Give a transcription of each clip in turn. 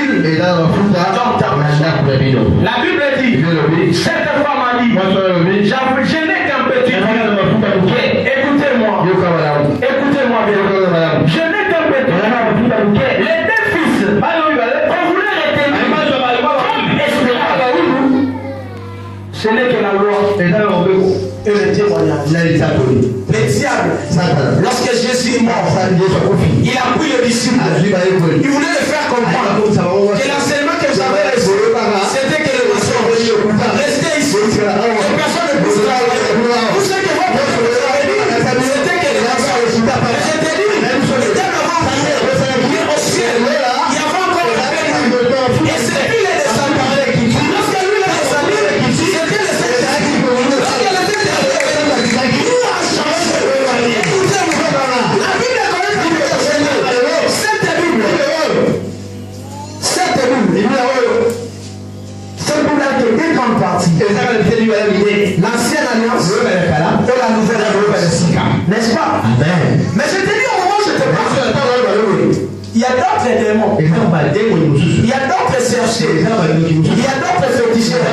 cuisine. Dans ta maison. La Bible dit, cette femme a dit, je n'ai qu'un petit bouquet. Écoutez-moi. Écoutez-moi bien. Je n'ai qu'un petit bouquet. Les deux fils, on voulait retenir ce n'est que la loi et le témoignage. Les diables, lorsque Jésus est mort, il a pris les disciples. Il voulait les faire comprendre que l'enseignement que j'avais reçu, c'était que le mensonge. Restez ici. Et personne ne puisse travailler. Tout ce que votre professeur avait dit, c'était que les mensonges. Je t'ai dit, dès avant au ciel, il y avait encore la peine. Et c'est lui les descendants. Lorsque lui les descendants, c'était les secteurs. Lorsque les secteurs, nous a changé. Écoutez-moi, la Bible connaît cette Bible. Cette Bible. Cette Bible a été deux grandes parties. L'ancienne alliance et la nouvelle alliance. N'est-ce pas? Amen. Mais je te dis au moment où je te parle, il y a d'autres démons. Il y a d'autres sorciers. Il y a d'autres féticheurs.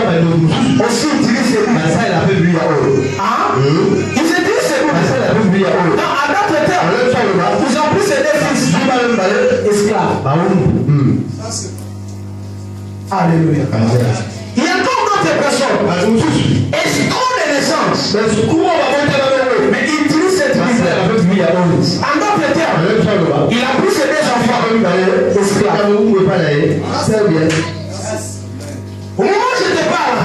Aussi utilisent ces boules. Hein? Ils utilisent ces boules. Non, à d'autres termes, ils ont pris ces deux fils esclaves. Alléluia. Il y a encore d'autres personnes. Escrocs de naissance. Mais ils utilisent cette Bible. En d'autres termes, il a pris ses deux enfants esclaves. Au moment où je te parle,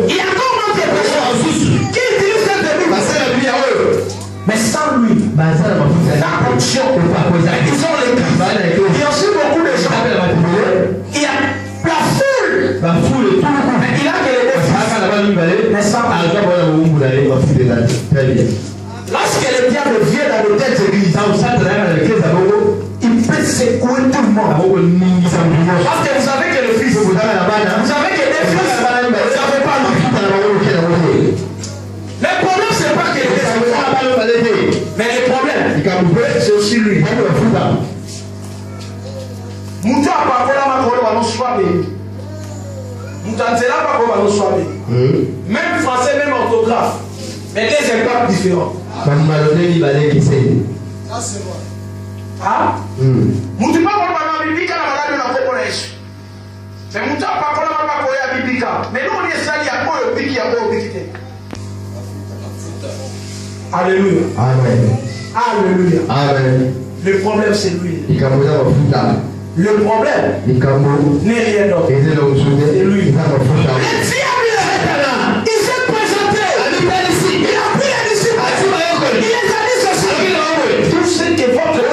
il y a encore d'autres personnes qui utilisent cette Bible. Mais sans lui, la fonction, ils ont les cris. Il y a aussi beaucoup de gens. Il y a la foule et tout. Mais il a que les deux. Mais sans lorsque le diable vient dans le tête de l'église, il peut secouer tout le monde. Parce que vous savez que le fils, vous savez que les fils, vous n'avez pas le. Le problème, c'est pas que les fils, mais le problème, c'est aussi lui. Moutou a pas volé ma colère, on soit béni. Moutou a pas volé, on soit béni. Même français, même orthographe, mais des impacts différents. Ça c'est vrai. Ah? Moutou pas volé ma biblique, la malade de la collège. Mais Moutou a pas volé ma colère biblique. Mais nous, on est sali à quoi le pique, il y a quoi le pique. Alléluia. Amen. Alléluia. Amen. Le problème, c'est lui. Le Le problème n'est rien d'autre. C'est lui. lui. Le diable est là. Il s'est présenté. Il a pris les disciples. Il les a dit ceci. Tout ce que votre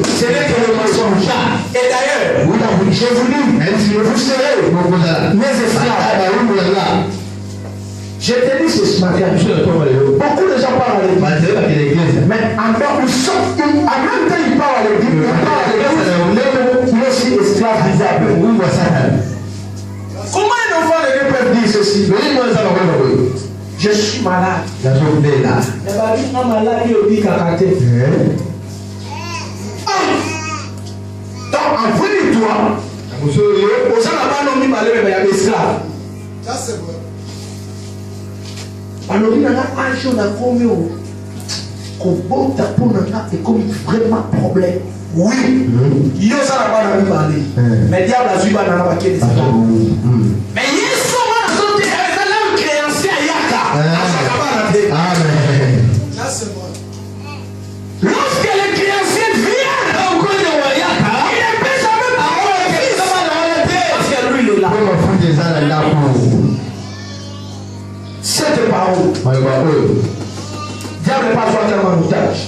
ce n'est que le mensonge. Et d'ailleurs, je vous dis, vous serez mes esclaves. Je te dis ce matin, beaucoup de gens parlent à l'église. Mais encore, en même temps, ils parlent à l'église. Ils sont aussi esclavisables. Comment un enfant de Dieu peut dire ceci? Je suis malade. Elle va dire, non, malade, il dit caractère. Donc, en vrai de toi, aux gens là-bas, non, ils m'allaient, mais il y a des esclaves. Ça c'est vrai. Alors il y a un jour comme Kobota pour et comme vraiment problème. Oui, il y a ça là-bas dans le mais diable a suivi dans la paquet de ça. Mais il y a souvent la société avec un créancier à Yaka. Amen. Ça c'est vrai. Lorsque le créancier vient au coin de Yaka, il est plus jamais parole. Parce que lui il est là. Cette parole. Diable n'est pas soit tellement moutage.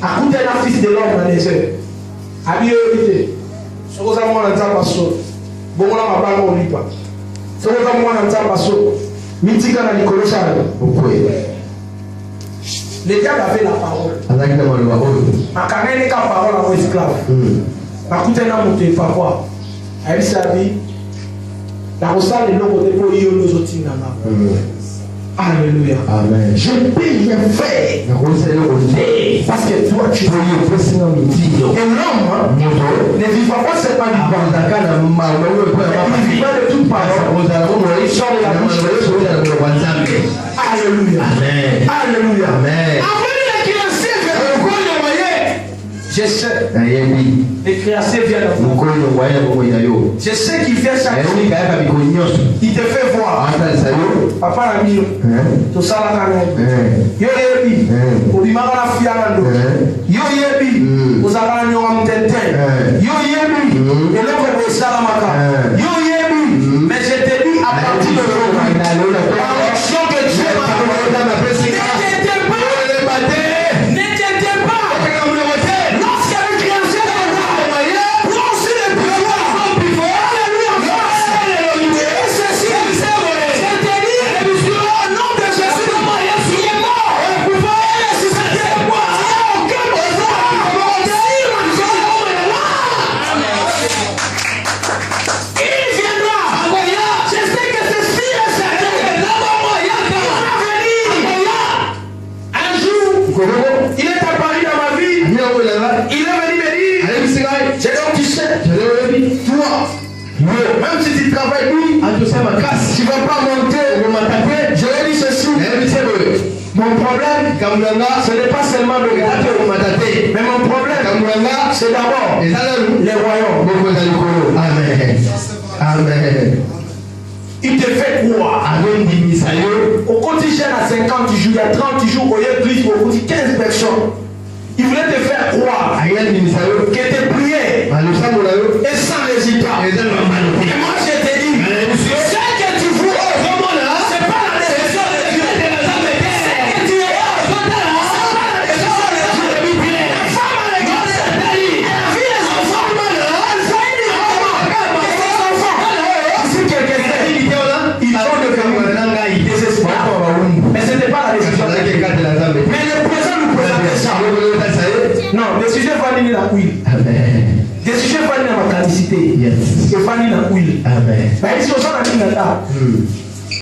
À côté d'un fils de l'homme dans les airs. À mieux éviter. Ce que vous avez mon entend pas saut. Bon, on n'a pas mon lipa. Ce que vous avez mon entend pas saut. Mythique dans les colossales. Le diable avait la parole. À quand il n'y a pas parole à vos esclaves. À côté d'un monté, pas quoi. À lui, sa vie. La rosale est l'homme au dépôt, il y a nos autres. Alléluia. Amen. Je ne peux rien faire. Parce que toi, tu es. Et l'homme ne vivra pas seulement du pain. Il vivra de toute parole. Il sort de la bouche. Alléluia. Amen. Alléluia. Amen. Je sais. Les créanciers viennent. Je sais qu'il fait chaque jour. Il te fait voir. Papa l'a mis. Tout ça là quand même. Yo yebi. Obimaka la fiarando. Yo yebi. Ozakana nyonga mtenten. Yo yebi. Eloko salamaka. Yo yebi. Mais je te dis à partir de aujourd'hui. La fonction que Dieu m'a donnée. Il est apparu dans ma vie. Il est venu me dire, j'ai donc tu sais, toi, même si tu travailles lui, tu ne vas pas monter, je lui ai dit ceci. Mon problème, ce n'est pas seulement le regarder, mais mon problème, c'est d'abord les royaumes. Amen. Amen. Il te fait croire. Au quotidien à 50 jours, il y a 30 jours, au lieu de au quotidien 15 personnes. Il voulait te faire croire que tes prières et sans résultat. Et moi je te dis, ce que tu vois, c'est pas la décision de Dieu. Ce que tu es, c'est pas la décision de Dieu. La femme a regardé la vie, les enfants, elle fait une si quelqu'un il faut le faire désespoir. Mais ce n'est pas la décision de Dieu. Mais le présent nous présente ça. Non, le sujet va venir dans l'huile. Le sujet va venir dans la catholicité. Et va venir dans l'huile. Mais si on s'en a dit là,